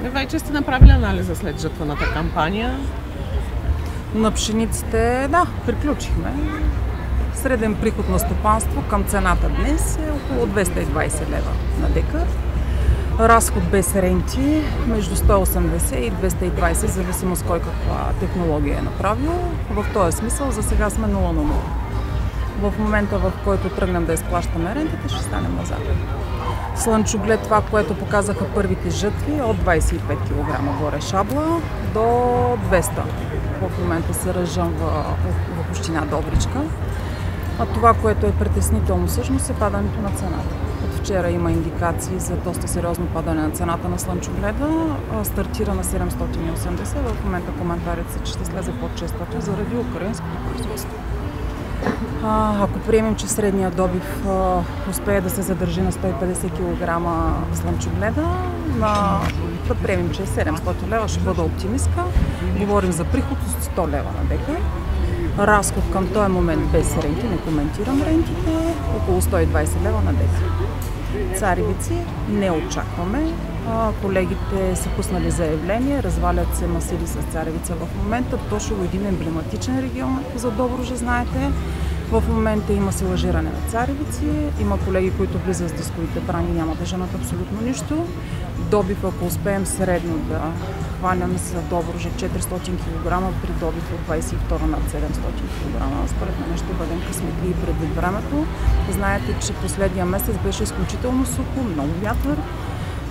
Вече сте направили анализа след жатваната кампания. На пшениците, да, приключихме. Среден приход на стопанство към цената днес е около 220 лева на декар. Разход без ренти между 180 и 220, зависимо с кой каква технология е направил. В този смисъл за сега сме 0 на 0. В момента, в който тръгнем да изплащаме рентите, ще станем назад. Слънчоглед, това, което показаха първите жътви, от 25 кг горе шабла до 200. В момента се разжъмва в община Добричка. А това, което е притеснително всъщност, е падането на цената. От вчера има индикации за доста сериозно падане на цената на слънчогледа. Стартира на 780. В момента коментарите са, че ще слезе под 600 заради украинското производство. Ако приемем, че средния добив успее да се задържи на 150 кг слънчогледа, да приемем, че 700 лева ще бъде оптимистка. Говорим за приход от 100 лева на декар. Разход към този момент без ренти, не коментирам рентите, около 120 лева на декар. Царевици не очакваме. Колегите са пуснали заявление, развалят се масиви с царевица в момента. Тошово е един емблематичен регион за Добруджа, знаете. В момента има силажиране на царевици, има колеги, които влизат с дисковите брани, няма да женат абсолютно нищо. Добив, ако успеем средно да хванем за Добруджа 400 кг при добив от 22 над 700 кг, според мен ще бъдем късметли предвид времето. Знаете, че последния месец беше изключително сухо, много вятър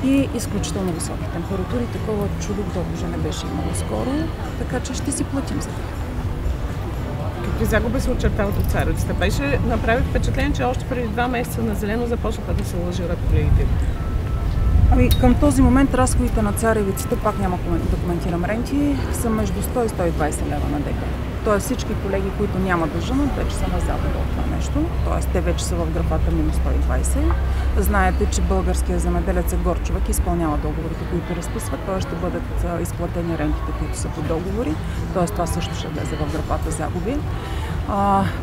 и изключително високи температури. Такова чудо в Добруджа не беше имало скоро, така че ще си платим за това. Какви загуби се очертават от царевицата? Беше направи впечатление, че още преди 2 месеца на зелено започнаха да се лъжират колегите. Към този момент разходите на царевиците, пак няма да коментирам ренти, са между 100 и 120 лева на декар. Тоест всички колеги, които няма да женат, вече са на загуба от това нещо. Тоест те вече са в графата минус 120. Знаете, че българският земеделец е гор човек и изпълнява договорите, които разписват. Тоест ще бъдат изплатени рентите, които са по договори. Тоест това също ще влезе в графата загуби.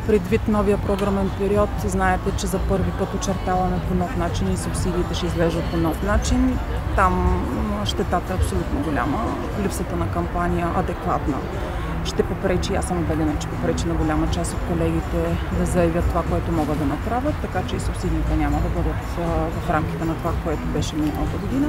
Предвид новия програмен период, знаете, че за първи път очертаваме по нов начин и субсидиите ще изглеждат по нов начин. Там щетата е абсолютно голяма. Липсата на кампания адекватна ще попречи, аз съм убедена, че попречи на голяма част от колегите да заявят това, което могат да направят, така че и субсидиите няма да бъдат в рамките на това, което беше миналата година.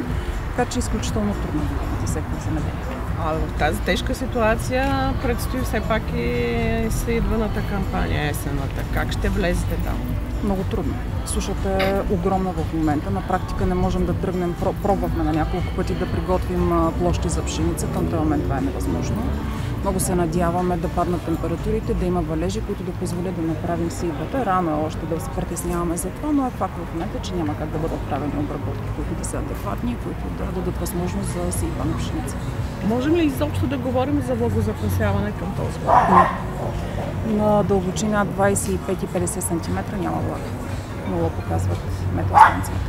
Така че е изключително трудно за сектор земеделие. В тази тежка ситуация предстои все пак и съидваната кампания, есената. Как ще влезете там? Много трудно. Сушата е огромна в момента. На практика не можем да тръгнем. Пробвахме на няколко пъти да приготвим площи за пшеница. Към този момент това е невъзможно. Много се надяваме да паднат температурите, да има валежи, които да позволят да направим сивата. Рано е още да се притесняваме за това, но е факт в момента, че няма как да бъдат правени обработки, които да са адекватни, които да дадат възможност за сива на пшеница. Можем ли изобщо да говорим за влагозапасяване към този момент? На дълбочина 25 и 50 см няма влага. Нула показват метеостанцията.